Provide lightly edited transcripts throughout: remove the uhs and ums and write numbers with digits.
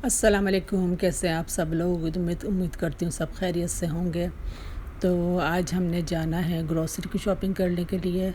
السلام علیکم، کیسے ہیں آپ سب لوگ؟ امید کرتی ہوں سب خیریت سے ہوں گے۔ تو آج ہم نے جانا ہے گروسری کی شاپنگ کرنے کے لیے۔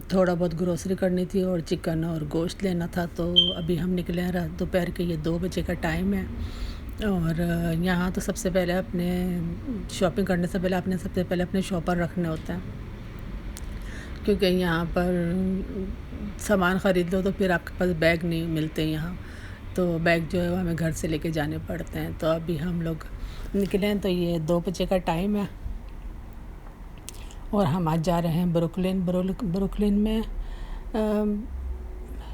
تھوڑا بہت گروسری کرنی تھی اور چکن اور گوشت لینا تھا، تو ابھی ہم نکلے ہیں دوپہر کے، یہ 2 بجے کا ٹائم ہے۔ اور یہاں تو سب سے پہلے اپنے شاپنگ کرنے سے پہلے سب سے پہلے اپنے شاپر رکھنے ہوتے ہیں، کیونکہ یہاں پر سامان خرید لو تو پھر آپ کے پاس بیگ نہیں ملتے یہاں، تو بیگ جو ہے وہ ہمیں گھر سے لے کے جانے پڑتے ہیں۔ تو ابھی ہم لوگ نکلے ہیں، تو یہ 2 بجے کا ٹائم ہے اور ہم آج جا رہے ہیں بروکلن میں۔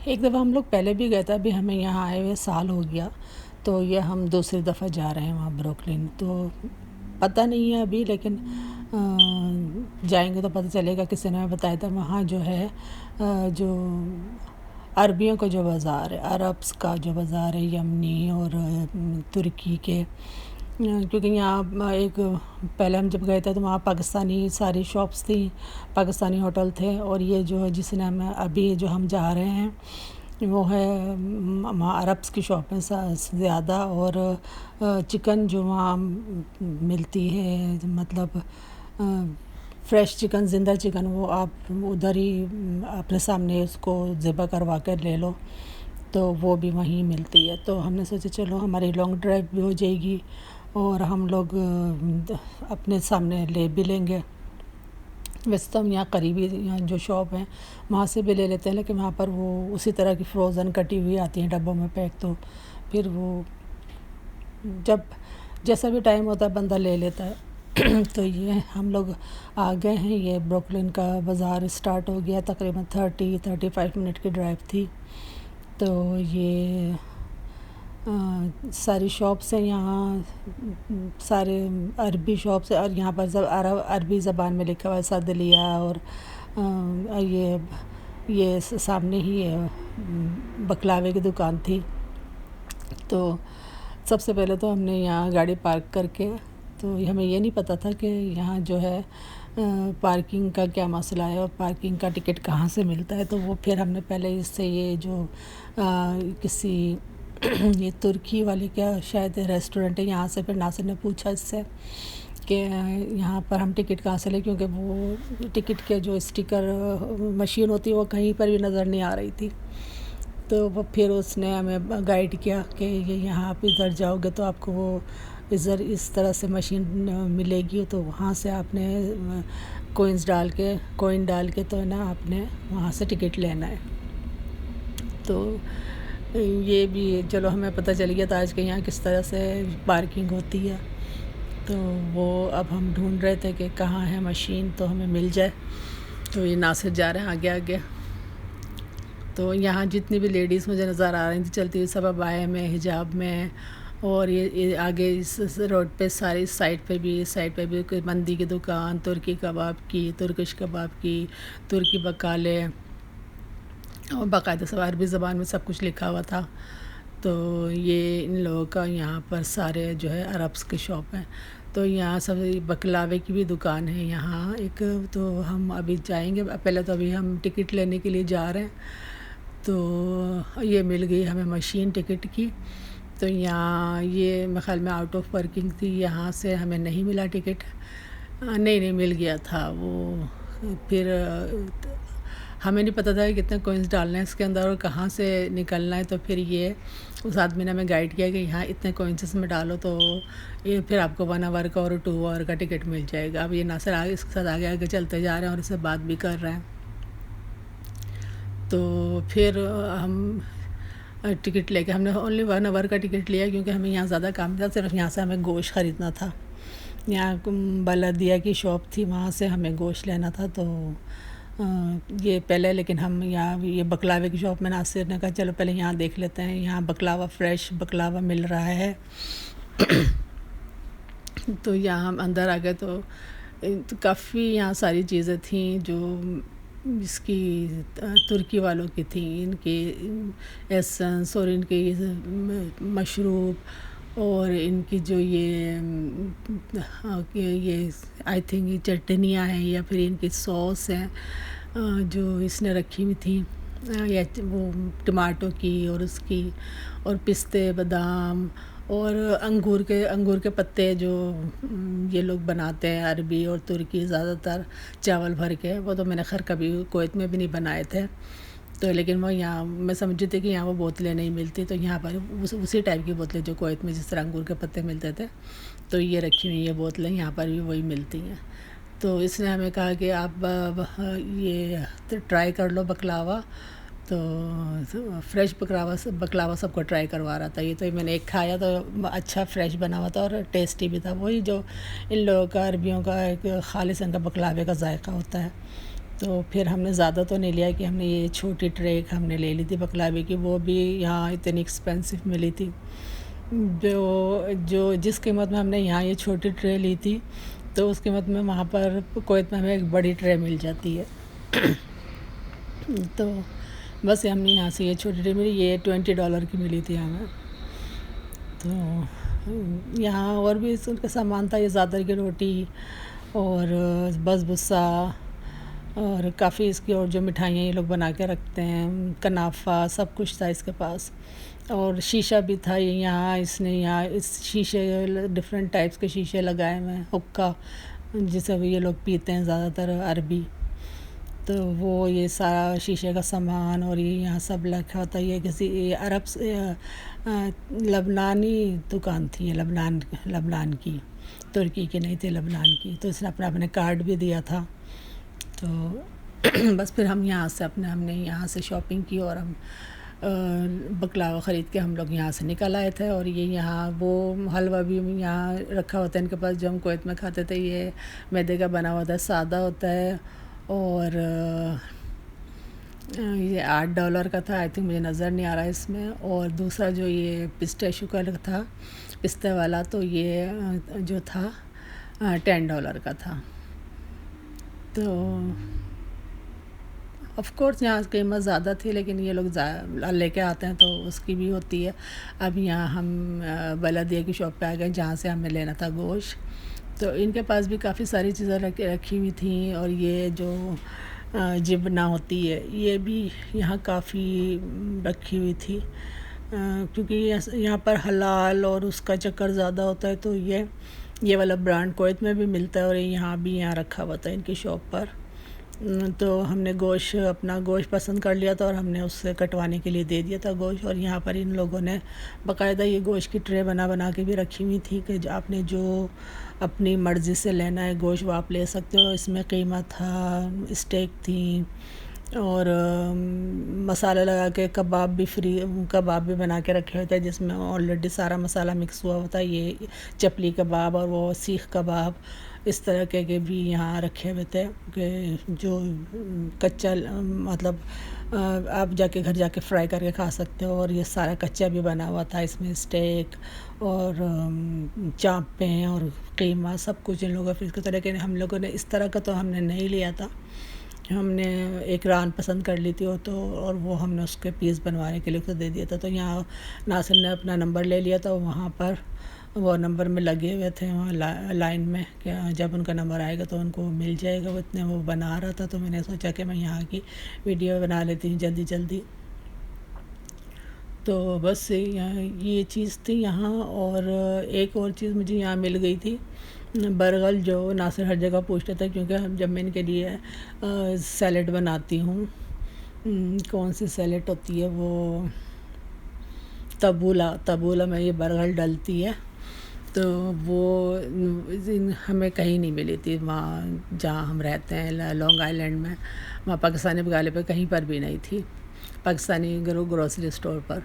ایک دفعہ ہم لوگ پہلے بھی گئے تھے، ابھی ہمیں یہاں آئے ہوئے سال ہو گیا، تو یہ ہم دوسری دفعہ جا رہے ہیں وہاں بروکلن۔ تو پتہ نہیں ہے ابھی، لیکن جائیں گے تو پتہ چلے گا۔ کسی نے بتایا تھا وہاں جو ہے جو عربیوں کا جو بازار ہے، عربس کا جو بازار ہے، یمنی اور ترکی کے، کیونکہ یہاں ایک پہلے ہم جب گئے تھے تو وہاں پاکستانی ساری شاپس تھیں، پاکستانی ہوٹل تھے، اور یہ جو جس نے ہمیں ابھی جو ہم جا رہے ہیں وہ ہے وہاں عربس کی شاپ ہے زیادہ، اور چکن جو وہاں ملتی ہے، مطلب فریش چکن، زندہ چکن، وہ آپ ادھر ہی اپنے سامنے اس کو ذبح کروا کر لے لو، تو وہ بھی وہیں ملتی ہے۔ تو ہم نے سوچا چلو ہماری لانگ ڈرائیو بھی ہو جائے گی اور ہم لوگ اپنے سامنے لے بھی لیں گے۔ ویسے تو ہم یہاں قریبی جو شاپ ہیں وہاں سے بھی لے لیتے ہیں، لیکن وہاں پر وہ اسی طرح کی فروزن کٹی ہوئی آتی ہیں ڈبوں میں پیک، تو پھر وہ جب جیسا بھی ٹائم ہوتا ہے بندہ لے لیتا ہے۔ تو یہ ہم لوگ آ گئے ہیں، یہ بروکلن کا بازار اسٹارٹ ہو گیا، تقریباً 35 منٹ کی ڈرائیو تھی۔ تو یہ ساری شاپس ہیں یہاں، سارے عربی شاپس ہیں، اور یہاں پر عربی زبان میں لکھا ہوا ہے صیدلیہ، اور یہ سامنے ہی بکلاوے کی دکان تھی۔ تو سب سے پہلے تو ہم نے یہاں گاڑی پارک کر کے، تو ہمیں یہ نہیں پتہ تھا کہ یہاں جو ہے پارکنگ کا کیا مسئلہ ہے اور پارکنگ کا ٹکٹ کہاں سے ملتا ہے۔ تو وہ پھر ہم نے پہلے اس سے یہ جو کسی یہ ترکی والے کیا شاید ریسٹورنٹ ہے، یہاں سے پھر ناصر نے پوچھا اس سے کہ یہاں پر ہم ٹکٹ کہاں سے لیں، کیونکہ وہ ٹکٹ کے جو اسٹیکر مشین ہوتی ہے وہ کہیں پر بھی نظر نہیں آ رہی تھی۔ تو وہ پھر اس نے ہمیں گائیڈ کیا کہ یہاں آپ ادھر جاؤ گے تو آپ کو وہ ادھر اس طرح سے مشین ملے گی، تو وہاں سے آپ نے کوئن ڈال کے تو نا آپ نے وہاں سے ٹکٹ لینا ہے۔ تو یہ بھی چلو ہمیں پتہ چل گیا تھا آج کے یہاں کس طرح سے پارکنگ ہوتی ہے۔ تو وہ اب ہم ڈھونڈ رہے تھے کہ کہاں ہے مشین تو ہمیں مل جائے۔ تو یہ ناصر جا رہے ہیں آگے۔ تو یہاں جتنی بھی لیڈیز مجھے نظر آ رہی تھیں چلتی ہوئی، سب عبایا میں، حجاب میں، اور یہ آگے اس روڈ پہ ساری سائڈ پہ بھی کوئی مندی کی دکان، ترکی کباب کی، ترکش کباب کی، ترکی بقالے، اور باقاعدہ سب عربی زبان میں سب کچھ لکھا ہوا تھا۔ تو یہ ان لوگوں کا یہاں پر سارے جو ہے عربس کی شاپ ہیں۔ تو یہاں سب بکلاوے کی بھی دکان ہے یہاں ایک، تو ہم ابھی جائیں گے، پہلے تو ابھی ہم ٹکٹ لینے کے لیے جا رہے ہیں۔ تو یہ مل گئی ہمیں مشین ٹکٹ کی، تو یہاں یہ میرے خیال میں آؤٹ آف ورکنگ تھی، یہاں سے ہمیں نہیں ملا ٹکٹ، نہیں مل گیا تھا وہ۔ پھر ہمیں نہیں پتہ تھا کہ کتنے کوئنس ڈالنا ہے اس کے اندر اور کہاں سے نکلنا ہے، تو پھر یہ اس آدمی نے ہمیں گائیڈ کیا کہ یہاں اتنے کوئنسز میں ڈالو تو یہ پھر آپ کو 1 آور کا اور 2 آور کا ٹکٹ مل جائے گا۔ اب یہ ناصر آگے اس کے ساتھ آگے چلتے جا رہے ہیں اور اس سے بات بھی کر رہے ہیں۔ تو پھر ہم ٹکٹ لے کے، ہم نے اونلی 1 آور کا ٹکٹ لیا، کیونکہ ہمیں یہاں زیادہ کام تھا، صرف یہاں سے ہمیں گوشت خریدنا تھا۔ یہاں بلدیہ کی شاپ تھی، وہاں سے ہمیں گوشت لینا تھا۔ تو یہ پہلے، لیکن ہم یہاں یہ بکلاوے کی شاپ میں ناصر نے کہا چلو پہلے یہاں دیکھ لیتے ہیں، یہاں بکلاوا، فریش بکلاوا مل رہا ہے۔ تو یہاں ہم اندر آ گئے، تو کافی یہاں ساری چیزیں تھیں جو اس کی ترکی والوں کی تھیں، ان کے ایسنس اور ان کے مشروب، اور ان کی جو یہ آئی تھنک یہ چٹنیاں ہیں یا پھر ان کی سوس ہیں جو اس نے رکھی ہوئی تھیں۔ یا وہ ٹماٹو کی اور اس کی، اور پستے، بادام، اور انگور کے پتے جو یہ لوگ بناتے ہیں، عربی اور ترکی زیادہ تر چاول بھر کے، وہ تو میں نے خیر کبھی کویت میں بھی نہیں بنائے تھے، تو لیکن وہ یہاں میں سمجھتی تھی کہ یہاں وہ بوتلیں نہیں ملتی، تو یہاں پر اسی ٹائپ کی بوتلیں جو کویت میں جس طرح انگور کے پتے ملتے تھے، تو یہ رکھی ہوئی یہ بوتلیں یہاں پر بھی وہی ملتی ہیں۔ تو اس نے ہمیں کہا کہ آپ یہ ٹرائی کر لو بکلاوا، تو فریش بکلاوا سب کو ٹرائی کروا رہا تھا یہ، تو میں نے ایک کھایا تو اچھا فریش بنا ہوا تھا اور ٹیسٹی بھی تھا، وہی جو ان لوگوں کا عربیوں کا ایک خالص ان کا بکلاوے کا ذائقہ ہوتا ہے۔ تو پھر ہم نے زیادہ تو نہیں لیا کہ ہم نے یہ چھوٹی ٹرے ہم نے لے لی تھی بکلاوے کی، وہ بھی یہاں اتنی ایکسپینسو ملی تھی، جو جس قیمت میں ہم نے یہاں یہ چھوٹی ٹرے لی تھی، تو اس قیمت میں وہاں پر کویت میں ہمیں ایک بڑی ٹرے مل جاتی ہے۔ تو بس ہم نے یہاں سے یہ چھوٹی ٹرے ملی، یہ $20 کی ملی تھی ہمیں۔ تو یہاں اور بھی ان کا سامان تھا، یہ زعتر کی روٹی اور بس بسا، اور کافی اس کی اور جو مٹھائیاں یہ لوگ بنا کے رکھتے ہیں، کنافہ، سب کچھ تھا اس کے پاس، اور شیشہ بھی تھا یہاں، اس نے یہاں اس شیشے ڈفرینٹ ٹائپس کے شیشے لگائے ہوئے ہیں، حقہ جسے یہ لوگ پیتے ہیں زیادہ تر عربی، تو وہ یہ سارا شیشے کا سامان، اور یہ یہاں سب رکھا ہوتا ہے، یہ کسی عرب لبنانی دکان تھی، یہ لبنان کی، ترکی کی نہیں تھی، لبنان کی، تو اس نے اپنے کارڈ بھی دیا تھا۔ تو بس پھر ہم نے یہاں سے شاپنگ کی، اور ہم بکلاوا خرید کے ہم لوگ یہاں سے نکل آئے تھے، اور یہ یہاں وہ حلوہ بھی یہاں رکھا ہوتا ہے ان کے پاس، جو ہم کویت میں کھاتے تھے، یہ میدے کا بنا ہوتا ہے، سادہ ہوتا ہے، اور یہ $8 کا تھا، آئی تھنک، مجھے نظر نہیں آ رہا ہے اس میں، اور دوسرا جو یہ پسٹیشو کا تھا، پستے والا، تو یہ جو تھا $10 کا تھا۔ تو آف کورس یہاں قیمت زیادہ تھی، لیکن یہ لوگ لے کے آتے ہیں تو اس کی بھی ہوتی ہے۔ اب یہاں ہم بلدیہ کی شاپ پہ آ گئے جہاں سے ہمیں لینا تھا گوشت، تو ان کے پاس بھی کافی ساری چیزیں رکھی ہوئی تھیں، اور یہ جو جبنہ ہوتی ہے یہ بھی یہاں کافی رکھی ہوئی تھی، کیونکہ یہاں پر حلال اور اس کا چکر زیادہ ہوتا ہے، تو یہ والا برانڈ کویت میں بھی ملتا ہے، اور یہاں رکھا ہوا تھا ان کی شاپ پر۔ تو ہم نے اپنا گوشت پسند کر لیا تھا، اور ہم نے اس سے کٹوانے کے لیے دے دیا تھا گوشت، اور یہاں پر ان لوگوں نے باقاعدہ یہ گوشت کی ٹرے بنا کے بھی رکھی ہوئی تھی کہ آپ نے جو اپنی مرضی سے لینا ہے گوشت وہ آپ لے سکتے ہو۔ اس میں قیمہ تھا، اسٹیک تھی، اور مسالہ لگا کے کباب بھی بنا کے رکھے ہوئے تھے، جس میں آلریڈی سارا مسالہ مکس ہوا ہوتا ہے، یہ چپلی کباب اور وہ سیخ کباب، اس طرح کے بھی یہاں رکھے ہوئے تھے کہ جو کچا، مطلب آپ گھر جا کے فرائی کر کے کھا سکتے ہو، اور یہ سارا کچا بھی بنا ہوا تھا، اس میں اسٹیک اور چاپیں اور قیمہ سب کچھ ان لوگوں کو، لیکن ہم لوگوں نے اس طرح کا تو ہم نے نہیں لیا تھا، ہم نے ایک ران پسند کر لی تھی، اور وہ ہم نے اس کے پیس بنوانے کے لیے دے دیا تھا، تو یہاں ناصر نے اپنا نمبر لے لیا تھا، وہاں پر وہ نمبر میں لگے ہوئے تھے وہاں لائن میں، کہ جب ان کا نمبر آئے گا تو ان کو مل جائے گا، وہ بنا رہا تھا، تو میں نے سوچا کہ میں یہاں کی ویڈیو بنا لیتی ہوں جلدی۔ تو بس یہ چیز تھی یہاں، اور ایک اور چیز مجھے یہاں مل گئی تھی، برغل، جو ناصر ہر جگہ پوچھتا تھا، کیونکہ جب میں ان کے لیے سیلڈ بناتی ہوں، کون سی سیلڈ ہوتی ہے وہ، تبولا میں یہ برغل ڈلتی ہے، تو وہ ہمیں کہیں نہیں ملی تھی وہاں جہاں ہم رہتے ہیں لانگ آئیلینڈ میں، وہاں پاکستانی بقالے پہ کہیں پر بھی نہیں تھی، پاکستانی گروسری اسٹور پر،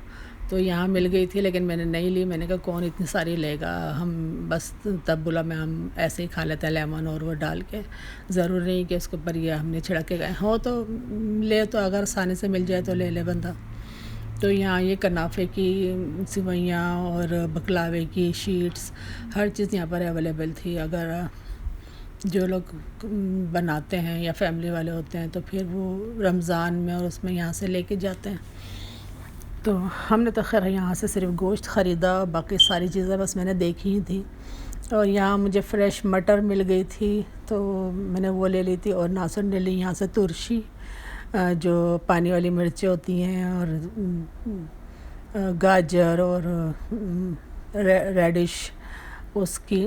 تو یہاں مل گئی تھی، لیکن میں نے نہیں لی، میں نے کہا کون اتنی ساری لے گا، ہم بس تبولا میں ہم ایسے ہی کھا لیتے ہیں لیمن اور وہ ڈال کے، ضرور نہیں کہ اس کے اوپر یہ ہم نے چھڑک کے گئے ہو، تو لے، تو اگر آسانی سے مل جائے تو لے لے بندہ۔ تو یہاں یہ کنافے کی سوئیاں اور بکلاوے کی شیٹس، ہر چیز یہاں پر اویلیبل تھی، اگر جو لوگ بناتے ہیں یا فیملی والے ہوتے ہیں تو پھر وہ رمضان میں اور اس میں یہاں سے لے کے جاتے ہیں۔ تو ہم نے تو خیر یہاں سے صرف گوشت خریدا، باقی ساری چیزیں بس میں نے دیکھی ہی تھی، اور یہاں مجھے فریش مٹر مل گئی تھی، تو میں نے وہ لے لی تھی، اور ناصر نے لی یہاں سے ترشی، جو پانی والی مرچیں ہوتی ہیں اور گاجر اور ریڈش، اس کی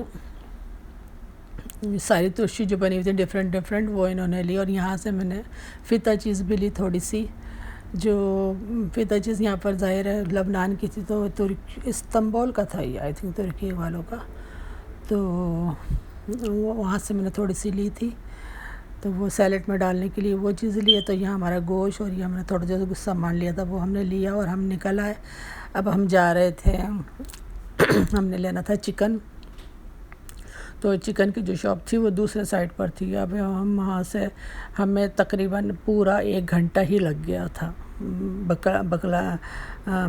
ساری ترشی جو بنی ہوئی تھی ڈفرینٹ وہ انہوں نے لی. اور یہاں سے میں نے فیتا چیز بھی لی تھوڑی سی. جو فیتا چیز یہاں پر ظاہر ہے لبنان کی تھی، تو استنبول کا تھا یہ، آئی تھنک ترکی والوں کا. تو وہاں سے میں نے تھوڑی سی لی تھی، تو وہ سیلڈ میں ڈالنے کے لیے وہ چیز لی ہے. تو یہاں ہمارا گوشت اور یہ ہم نے تھوڑا جیسا کچھ سامان لیا تھا وہ ہم نے لیا اور ہم نکل آئے. اب ہم جا رہے تھے، ہم نے لینا تھا چکن. تو چکن کی جو شاپ تھی وہ دوسرے سائڈ پر تھی. اب ہم وہاں سے ہمیں تقریباً پورا 1 گھنٹہ ہی لگ گیا تھا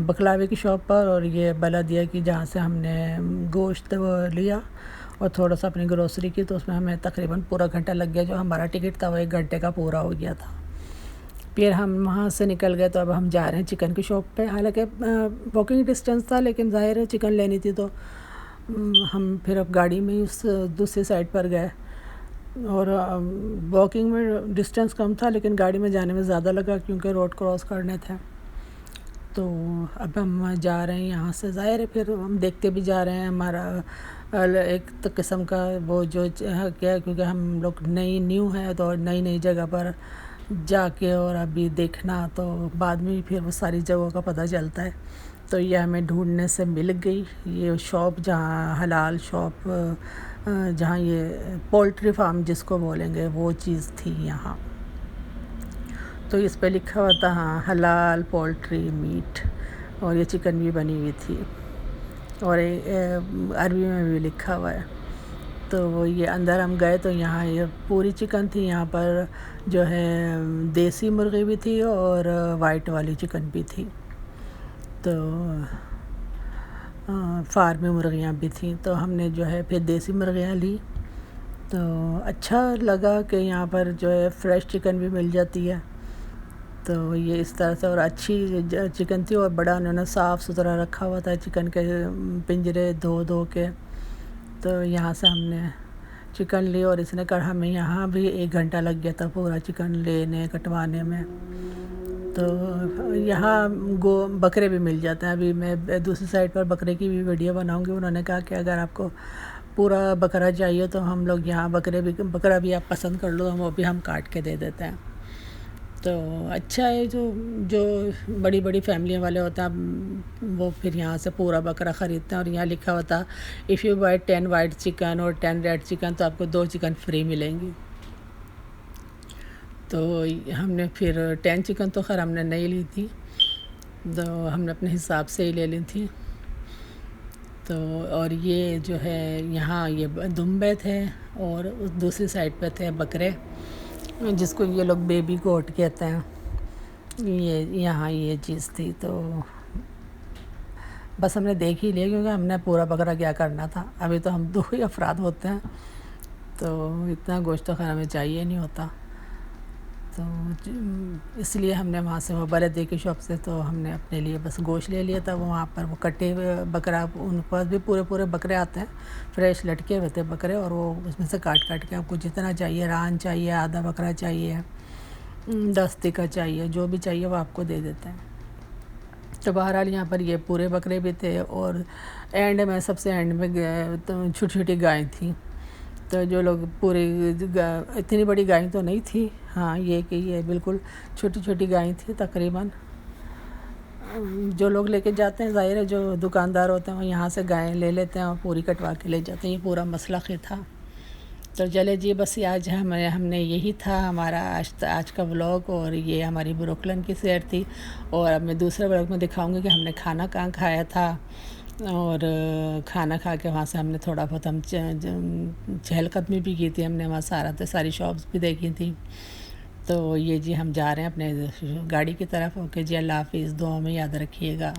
بکلاوے کی شاپ پر، اور یہ بلدیہ کی جہاں سے ہم نے گوشت لیا اور تھوڑا سا اپنی گروسری کی. تو اس میں ہمیں تقریباً پورا گھنٹہ لگ گیا. جو ہمارا ٹکٹ تھا وہ 1 گھنٹے کا پورا ہو گیا تھا. پھر ہم وہاں سے نکل گئے. تو اب ہم جا رہے ہیں چکن کی شاپ پہ. حالانکہ واکنگ ڈسٹینس تھا، لیکن ظاہر ہے چکن لینی تھی، تو ہم پھر اب گاڑی میں اس دوسری سائڈ پر گئے. اور واکنگ میں ڈسٹینس کم تھا، لیکن گاڑی میں جانے میں زیادہ لگا کیونکہ روڈ کراس کرنے تھے. تو اب ہم جا رہے ہیں یہاں سے. ظاہر ہے پھر ہم دیکھتے بھی جا رہے ہیں. ہمارا ایک قسم کا وہ جو کیا، کیونکہ ہم لوگ نیو ہے تو نئی جگہ پر جا کے اور ابھی دیکھنا، تو بعد میں پھر وہ ساری جگہوں کا پتہ چلتا ہے. تو یہ ہمیں ڈھونڈنے سے مل گئی یہ شاپ، جہاں حلال شاپ، جہاں یہ پولٹری فارم جس کو بولیں گے وہ چیز تھی یہاں. تو اس پہ لکھا ہوا تھا ہاں حلال پولٹری میٹ، اور یہ چکن بھی بنی ہوئی تھی، اور عربی میں بھی لکھا ہوا ہے. تو یہ اندر ہم گئے تو یہاں یہ پوری چکن تھی. یہاں پر جو ہے دیسی مرغی بھی تھی اور وائٹ والی چکن بھی تھی. تو فارمی مرغیاں بھی تھیں. تو ہم نے جو ہے پھر دیسی مرغیاں لی. تو اچھا لگا کہ یہاں پر جو ہے فریش چکن بھی مل جاتی ہے. تو یہ اس طرح سے، اور اچھی چکن تھی، اور بڑا انہوں نے صاف ستھرا رکھا ہوا تھا چکن کے پنجرے دھو کے. تو یہاں سے ہم نے چکن لی، اور اس نے کہا ہمیں یہاں بھی 1 گھنٹہ لگ گیا تھا پورا چکن لینے کٹوانے میں. تو یہاں بکرے بھی مل جاتے ہیں. ابھی میں دوسری سائڈ پر بکرے کی بھی ویڈیو بناؤں گی. انہوں نے کہا کہ اگر آپ کو پورا بکرا چاہیے تو ہم لوگ یہاں بکرا بھی آپ پسند کر لو، وہ بھی ہم کاٹ کے دے دیتے ہیں. تو اچھا ہے، جو بڑی فیملیاں والے ہوتے ہیں وہ پھر یہاں سے پورا بکرا خریدتے ہیں. اور یہاں لکھا ہوتا if you by 10 white chicken اور 10 ریڈ چکن تو آپ کو 2 چکن فری ملیں گی. تو ہم نے پھر 10 چکن تو خیر ہم نے نہیں لی تھی، تو ہم نے اپنے حساب سے ہی لے لی تھی. تو اور یہ جو ہے یہاں یہ دمبے تھے، اور دوسری سائڈ پہ تھے بکرے جس کو یہ لوگ بیبی گوٹ کہتے ہیں. یہاں یہ چیز تھی. تو بس ہم نے دیکھ ہی لیا کیونکہ ہم نے پورا بکرا کیا کرنا تھا. ابھی تو ہم 2 ہی افراد ہوتے ہیں، تو اتنا گوشت تو خیر ہمیں چاہیے نہیں ہوتا. تو اس لیے ہم نے وہاں سے وہ بلدیہ کی شاپ سے تو ہم نے اپنے لیے بس گوشت لے لیا تھا. وہاں پر وہ کٹے ہوئے بکرا، ان کے پاس بھی پورے بکرے آتے ہیں، فریش لٹکے ہوئے تھے بکرے، اور وہ اس میں سے کاٹ کے آپ کو جتنا چاہیے، ران چاہیے، آدھا بکرا چاہیے، 10 ٹکا چاہیے، جو بھی چاہیے وہ آپ کو دے دیتے ہیں. تو بہرحال یہاں پر یہ پورے بکرے بھی تھے، اور اینڈ میں سب سے اینڈ میں چھوٹی گائیں تھیں. تو جو لوگ پوری اتنی بڑی گائیں تو نہیں تھی، ہاں یہ کہ یہ بالکل چھوٹی گائیں تھی. تقریباً جو لوگ لے کے جاتے ہیں، ظاہر ہے جو دکاندار ہوتے ہیں وہ یہاں سے گائیں لے لیتے ہیں اور پوری کٹوا کے لے جاتے ہیں. یہ پورا مسئلہ ہی تھا. تو چلے جی، بس آج ہم نے یہی تھا ہمارا آج کا ولاگ، اور یہ ہماری بروکلن کی سیر تھی. اور اب میں دوسرے ولاگ میں دکھاؤں گی کہ ہم نے کھانا کہاں کھایا تھا، اور کھانا کھا کے وہاں سے ہم نے تھوڑا بہت ہم چہل قدمی بھی کی تھی. ہم نے وہاں ساری شاپس بھی دیکھی تھیں. تو یہ جی ہم جا رہے ہیں اپنے گاڑی کی طرف. اوکے جی، اللہ حافظ، دعاؤں میں یاد رکھیے گا.